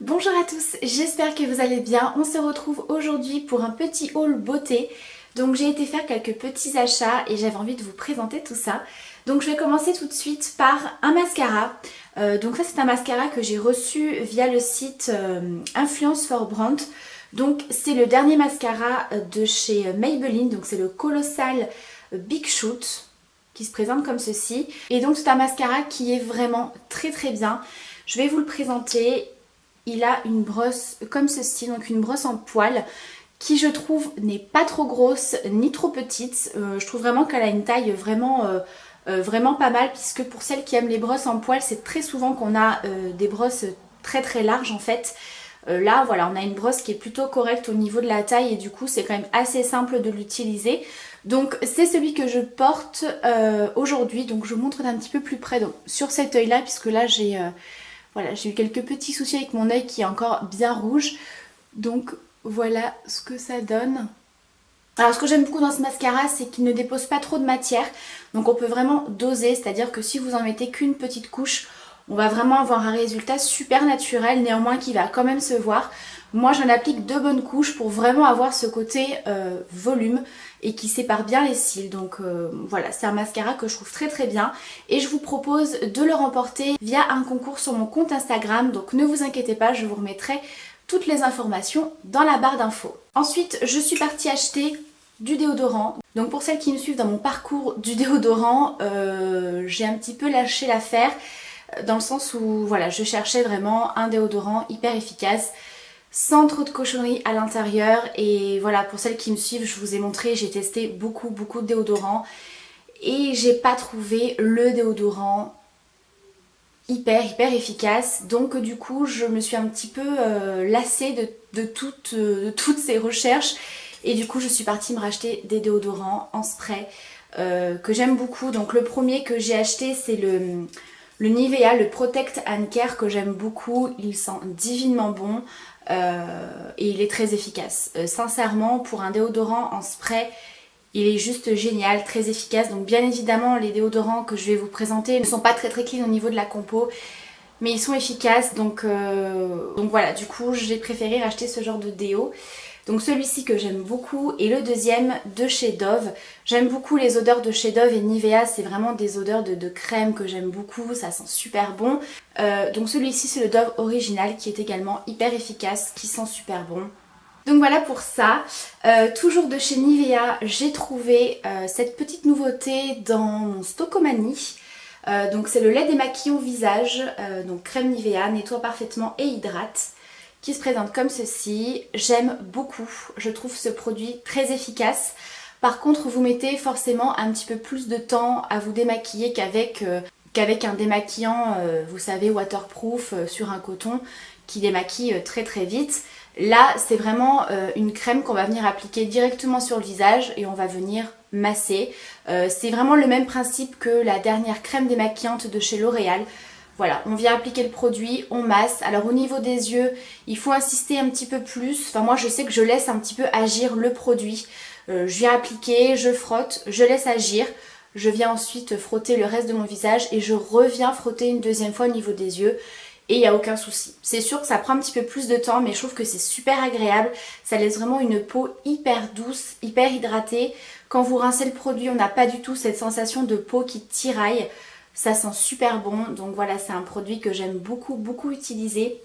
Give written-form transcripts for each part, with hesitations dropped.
Bonjour à tous, j'espère que vous allez bien. On se retrouve aujourd'hui pour un petit haul beauté. Donc j'ai été faire quelques petits achats et j'avais envie de vous présenter tout ça. Donc je vais commencer tout de suite par un mascara. Donc ça c'est un mascara que j'ai reçu via le site Influence for Brand. Donc c'est le dernier mascara de chez Maybelline, donc c'est le Colossal Big Shoot qui se présente comme ceci. Et donc c'est un mascara qui est vraiment très bien. Je vais vous le présenter. Il a une brosse comme ceci, donc une brosse en poil qui je trouve n'est pas trop grosse ni trop petite. Je trouve vraiment qu'elle a une taille vraiment pas mal, puisque pour celles qui aiment les brosses en poil, c'est très souvent qu'on a des brosses très larges en fait. Là voilà, on a une brosse qui est plutôt correcte au niveau de la taille et du coup c'est quand même assez simple de l'utiliser. Donc c'est celui que je porte aujourd'hui, donc je vous montre d'un petit peu plus près donc, sur cet œil là, puisque là j'ai eu quelques petits soucis avec mon œil qui est encore bien rouge. Donc voilà ce que ça donne. Alors ce que j'aime beaucoup dans ce mascara, c'est qu'il ne dépose pas trop de matière. Donc on peut vraiment doser, c'est-à-dire que si vous en mettez qu'une petite couche, on va vraiment avoir un résultat super naturel, néanmoins qui va quand même se voir. Moi j'en applique 2 bonnes couches pour vraiment avoir ce côté volume et qui sépare bien les cils. Donc voilà, c'est un mascara que je trouve très bien et je vous propose de le remporter via un concours sur mon compte Instagram. Donc ne vous inquiétez pas, je vous remettrai toutes les informations dans la barre d'infos. Ensuite, je suis partie acheter du déodorant. Donc pour celles qui me suivent dans mon parcours du déodorant, j'ai un petit peu lâché l'affaire dans le sens où voilà, je cherchais vraiment un déodorant hyper efficace sans trop de cochonneries à l'intérieur. Et voilà, pour celles qui me suivent, je vous ai montré, j'ai testé beaucoup de déodorants et j'ai pas trouvé le déodorant hyper efficace. Donc du coup je me suis un petit peu lassée de toutes ces recherches et du coup je suis partie me racheter des déodorants en spray que j'aime beaucoup. Donc le premier que j'ai acheté c'est le Nivea, le Protect and Care, que j'aime beaucoup. Il sent divinement bon et il est très efficace. Sincèrement, pour un déodorant en spray, il est juste génial, très efficace. Donc bien évidemment, les déodorants que je vais vous présenter ne sont pas très clean au niveau de la compo, mais ils sont efficaces. Donc voilà, du coup j'ai préféré racheter ce genre de déo. Donc celui-ci que j'aime beaucoup et le deuxième de chez Dove. J'aime beaucoup les odeurs de chez Dove et Nivea, c'est vraiment des odeurs de crème que j'aime beaucoup, ça sent super bon. Donc celui-ci c'est le Dove original qui est également hyper efficace, qui sent super bon. Donc voilà pour ça. Toujours de chez Nivea, j'ai trouvé cette petite nouveauté dans mon Stockomanie. Donc c'est le lait démaquillant visage, donc crème Nivea, nettoie parfaitement et hydrate, qui se présente comme ceci. J'aime beaucoup, je trouve ce produit très efficace. Par contre vous mettez forcément un petit peu plus de temps à vous démaquiller qu'avec un démaquillant, vous savez, waterproof sur un coton qui démaquille très vite. Là c'est vraiment une crème qu'on va venir appliquer directement sur le visage et on va venir masser. C'est vraiment le même principe que la dernière crème démaquillante de chez L'Oréal. Voilà, on vient appliquer le produit, on masse. Alors au niveau des yeux, il faut insister un petit peu plus. Enfin moi je sais que je laisse un petit peu agir le produit. Je viens appliquer, je frotte, je laisse agir. Je viens ensuite frotter le reste de mon visage et je reviens frotter une deuxième fois au niveau des yeux. Et il n'y a aucun souci. C'est sûr que ça prend un petit peu plus de temps, mais je trouve que c'est super agréable. Ça laisse vraiment une peau hyper douce, hyper hydratée. Quand vous rincez le produit, on n'a pas du tout cette sensation de peau qui tiraille. Ça sent super bon, donc voilà, c'est un produit que j'aime beaucoup utiliser.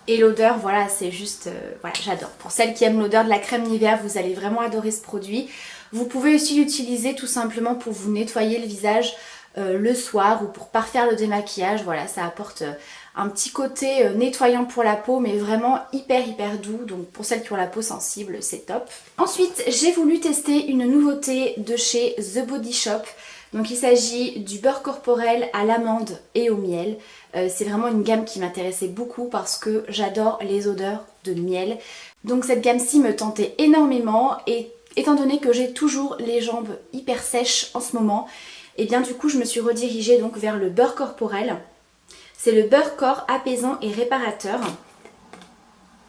Et l'odeur, voilà, c'est juste, voilà, j'adore. Pour celles qui aiment l'odeur de la crème Nivea, vous allez vraiment adorer ce produit. Vous pouvez aussi l'utiliser tout simplement pour vous nettoyer le visage le soir ou pour parfaire le démaquillage. Voilà, ça apporte un petit côté nettoyant pour la peau, mais vraiment hyper doux. Donc pour celles qui ont la peau sensible, c'est top. Ensuite, j'ai voulu tester une nouveauté de chez The Body Shop. Donc il s'agit du beurre corporel à l'amande et au miel. C'est vraiment une gamme qui m'intéressait beaucoup parce que j'adore les odeurs de miel. Donc cette gamme-ci me tentait énormément et étant donné que j'ai toujours les jambes hyper sèches en ce moment, et bien du coup je me suis redirigée donc vers le beurre corporel. C'est le beurre corps apaisant et réparateur.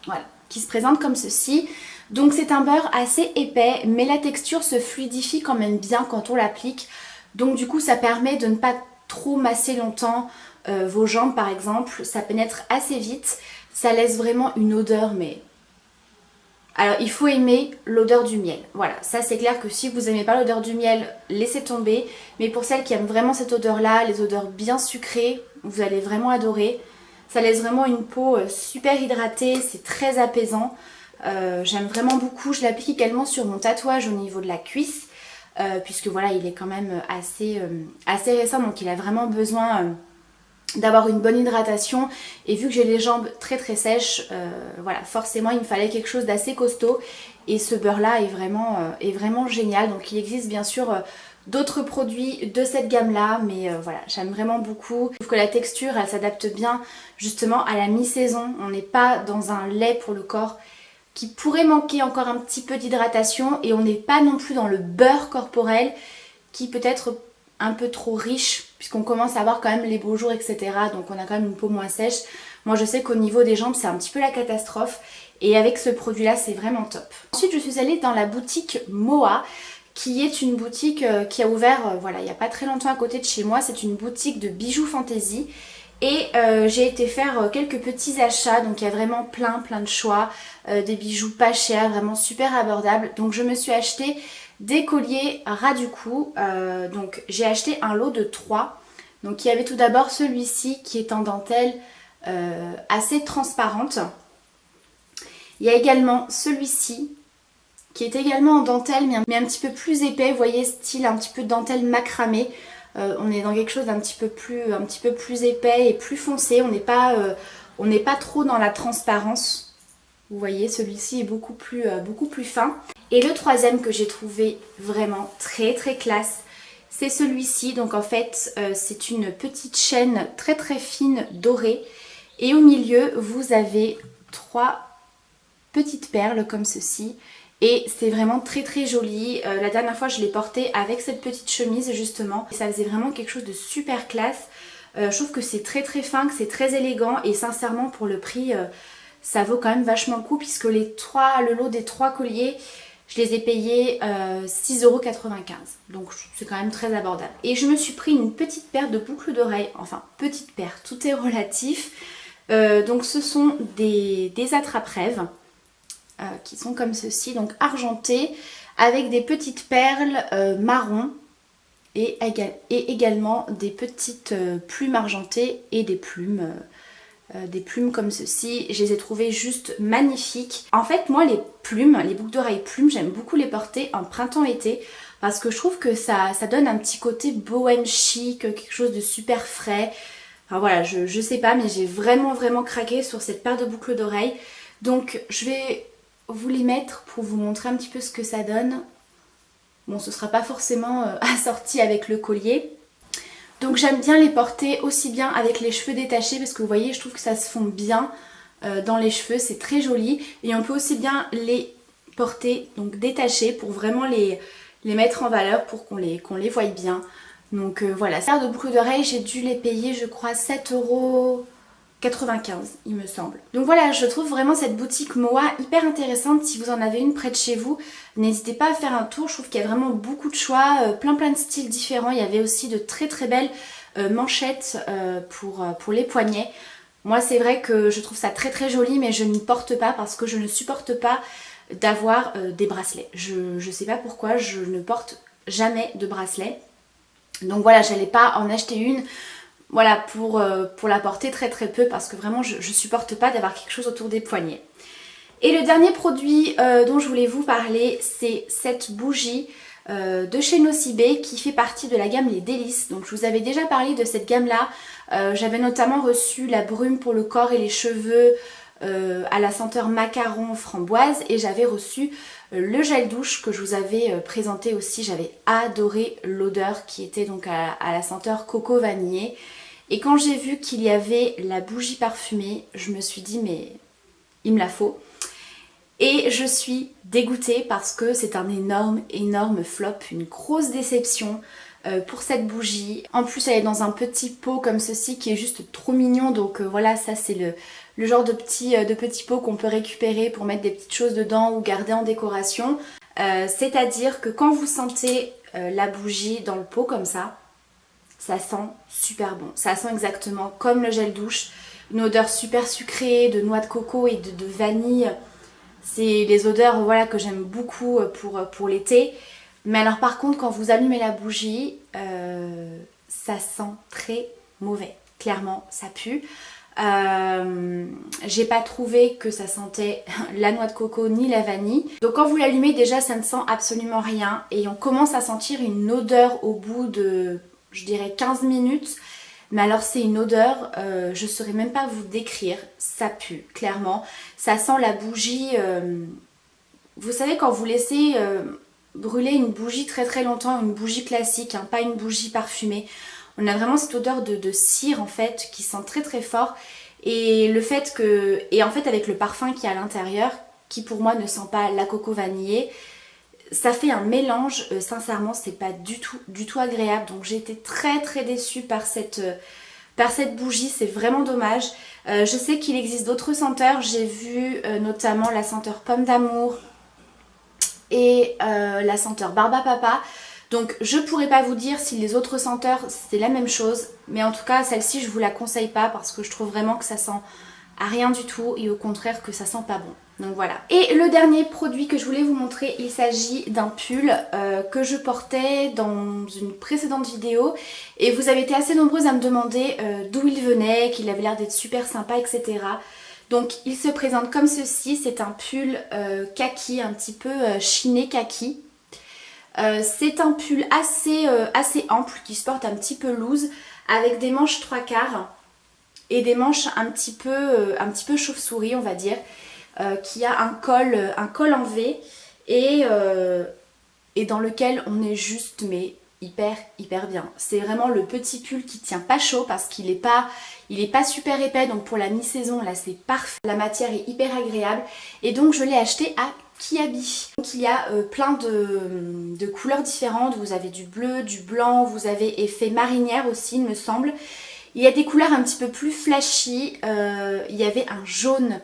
Voilà, qui se présente comme ceci. Donc c'est un beurre assez épais, mais la texture se fluidifie quand même bien quand on l'applique. Donc du coup ça permet de ne pas trop masser longtemps, vos jambes par exemple, ça pénètre assez vite, ça laisse vraiment une odeur mais... Alors il faut aimer l'odeur du miel, voilà, ça c'est clair que si vous n'aimez pas l'odeur du miel, laissez tomber, mais pour celles qui aiment vraiment cette odeur là, les odeurs bien sucrées, vous allez vraiment adorer. Ça laisse vraiment une peau super hydratée, c'est très apaisant, j'aime vraiment beaucoup, je l'applique également sur mon tatouage au niveau de la cuisse, puisque voilà il est quand même assez récent, donc il a vraiment besoin... d'avoir une bonne hydratation, et vu que j'ai les jambes très très sèches, voilà, forcément il me fallait quelque chose d'assez costaud, et ce beurre là est vraiment génial. Donc il existe bien sûr d'autres produits de cette gamme là, mais voilà, j'aime vraiment beaucoup. Je trouve que la texture elle s'adapte bien justement à la mi-saison, on n'est pas dans un lait pour le corps qui pourrait manquer encore un petit peu d'hydratation, et on n'est pas non plus dans le beurre corporel qui peut être un peu trop riche, puisqu'on commence à avoir quand même les beaux jours, etc. Donc on a quand même une peau moins sèche. Moi je sais qu'au niveau des jambes c'est un petit peu la catastrophe, et avec ce produit là c'est vraiment top. Ensuite je suis allée dans la boutique Moa, qui est une boutique qui a ouvert voilà, il n'y a pas très longtemps à côté de chez moi. C'est une boutique de bijoux fantasy. Et j'ai été faire quelques petits achats, donc il y a vraiment plein de choix, des bijoux pas chers, vraiment super abordables. Donc je me suis acheté des colliers ras du cou, donc j'ai acheté un lot de 3. Donc il y avait tout d'abord celui-ci qui est en dentelle assez transparente. Il y a également celui-ci qui est également en dentelle mais un petit peu plus épais, vous voyez, style un petit peu dentelle macramé. On est dans quelque chose d'un petit peu plus épais et plus foncé, on n'est pas trop dans la transparence. Vous voyez, celui-ci est beaucoup plus fin. Et le troisième que j'ai trouvé vraiment très classe, c'est celui-ci. Donc en fait, c'est une petite chaîne très fine dorée. Et au milieu, vous avez 3 petites perles comme ceci. Et c'est vraiment très joli. La dernière fois, je l'ai porté avec cette petite chemise justement. Et ça faisait vraiment quelque chose de super classe. Je trouve que c'est très fin, que c'est très élégant. Et sincèrement, pour le prix... ça vaut quand même vachement le coup, puisque le lot des 3 colliers, je les ai payés 6,95 €. Donc c'est quand même très abordable. Et je me suis pris une petite paire de boucles d'oreilles. Enfin, petite paire, tout est relatif. Donc ce sont des attrape-rêves qui sont comme ceci, donc argentés, avec des petites perles marron. Et également des petites plumes argentées et des plumes comme ceci. Je les ai trouvées juste magnifiques. En fait moi les plumes, les boucles d'oreilles plumes, j'aime beaucoup les porter en printemps-été, parce que je trouve que ça donne un petit côté bohème chic, quelque chose de super frais. Enfin voilà, je sais pas, mais j'ai vraiment craqué sur cette paire de boucles d'oreilles. Donc je vais vous les mettre pour vous montrer un petit peu ce que ça donne. Bon, ce sera pas forcément assorti avec le collier. Donc j'aime bien les porter aussi bien avec les cheveux détachés, parce que vous voyez, je trouve que ça se fond bien dans les cheveux, c'est très joli. Et on peut aussi bien les porter donc détachés pour vraiment les mettre en valeur, pour qu'on les voie bien. Donc voilà, cette paire de boucles d'oreilles, j'ai dû les payer je crois 7,95 € il me semble. Donc voilà, je trouve vraiment cette boutique Moa hyper intéressante. Si vous en avez une près de chez vous, n'hésitez pas à faire un tour. Je trouve qu'il y a vraiment beaucoup de choix, plein de styles différents. Il y avait aussi de très belles manchettes pour les poignets. Moi c'est vrai que je trouve ça très joli, mais je n'y porte pas parce que je ne supporte pas d'avoir des bracelets. Je sais pas pourquoi, je ne porte jamais de bracelet. Donc voilà, j'allais pas en acheter une. Voilà, pour la porter très peu, parce que vraiment je supporte pas d'avoir quelque chose autour des poignets. Et le dernier produit dont je voulais vous parler, c'est cette bougie de chez Nocibé qui fait partie de la gamme Les Délices. Donc je vous avais déjà parlé de cette gamme là. J'avais notamment reçu la brume pour le corps et les cheveux à la senteur macaron framboise, et j'avais reçu le gel douche que je vous avais présenté aussi. J'avais adoré l'odeur qui était donc à la senteur coco vanillé. Et quand j'ai vu qu'il y avait la bougie parfumée, je me suis dit mais il me la faut. Et je suis dégoûtée parce que c'est un énorme flop, une grosse déception pour cette bougie. En plus elle est dans un petit pot comme ceci qui est juste trop mignon, donc voilà, ça c'est le genre de petit pot qu'on peut récupérer pour mettre des petites choses dedans ou garder en décoration. C'est-à-dire que quand vous sentez la bougie dans le pot comme ça, ça sent super bon. Ça sent exactement comme le gel douche, une odeur super sucrée de noix de coco et de vanille. C'est les odeurs voilà, que j'aime beaucoup pour l'été. Mais alors par contre quand vous allumez la bougie, ça sent très mauvais. Clairement ça pue. J'ai pas trouvé que ça sentait la noix de coco ni la vanille. Donc quand vous l'allumez déjà ça ne sent absolument rien. Et on commence à sentir une odeur au bout de je dirais 15 minutes. Mais alors c'est une odeur, je ne saurais même pas vous décrire, ça pue clairement. Ça sent la bougie, vous savez quand vous laissez brûler une bougie très très longtemps, une bougie classique, hein, pas une bougie parfumée. On a vraiment cette odeur de cire en fait qui sent très très fort. Et le fait que, et en fait avec le parfum qui est à l'intérieur, qui pour moi ne sent pas la coco vanillée, ça fait un mélange, sincèrement c'est pas du tout agréable. Donc j'ai été très très déçue par cette bougie, c'est vraiment dommage. Je sais qu'il existe d'autres senteurs, j'ai vu notamment la senteur pomme d'amour et la senteur barbe à papa. Donc je pourrais pas vous dire si les autres senteurs c'est la même chose, mais en tout cas celle-ci je vous la conseille pas parce que je trouve vraiment que ça sent à rien du tout et au contraire que ça sent pas bon. Donc voilà. Et le dernier produit que je voulais vous montrer, il s'agit d'un pull que je portais dans une précédente vidéo et vous avez été assez nombreuses à me demander d'où il venait, qu'il avait l'air d'être super sympa, etc. Donc il se présente comme ceci, c'est un pull kaki, un petit peu chiné kaki. C'est un pull assez ample qui se porte un petit peu loose avec des manches 3/4 et des manches un petit peu chauve-souris on va dire. Qui a un col en V et dans lequel on est juste mais hyper bien. C'est vraiment le petit pull qui tient pas chaud parce qu'il est pas super épais, donc pour la mi-saison là c'est parfait. La matière est hyper agréable et donc je l'ai acheté à Kiabi. Donc il y a plein de couleurs différentes, vous avez du bleu, du blanc, vous avez effet marinière aussi il me semble. Il y a des couleurs un petit peu plus flashy, il y avait un jaune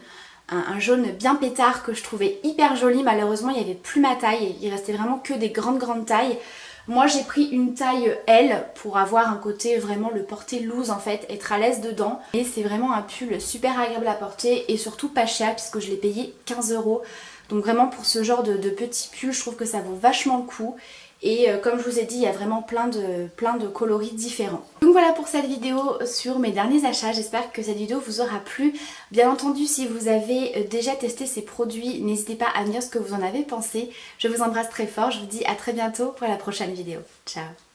bien pétard que je trouvais hyper joli. Malheureusement il n'y avait plus ma taille, il restait vraiment que des grandes tailles. Moi j'ai pris une taille L pour avoir un côté vraiment le porter loose en fait, être à l'aise dedans. Et c'est vraiment un pull super agréable à porter et surtout pas cher puisque je l'ai payé 15 €. Donc vraiment pour ce genre de petit pull je trouve que ça vaut vachement le coup. Et comme je vous ai dit, il y a vraiment plein de coloris différents. Donc voilà pour cette vidéo sur mes derniers achats. J'espère que cette vidéo vous aura plu. Bien entendu, si vous avez déjà testé ces produits, n'hésitez pas à me dire ce que vous en avez pensé. Je vous embrasse très fort. Je vous dis à très bientôt pour la prochaine vidéo. Ciao!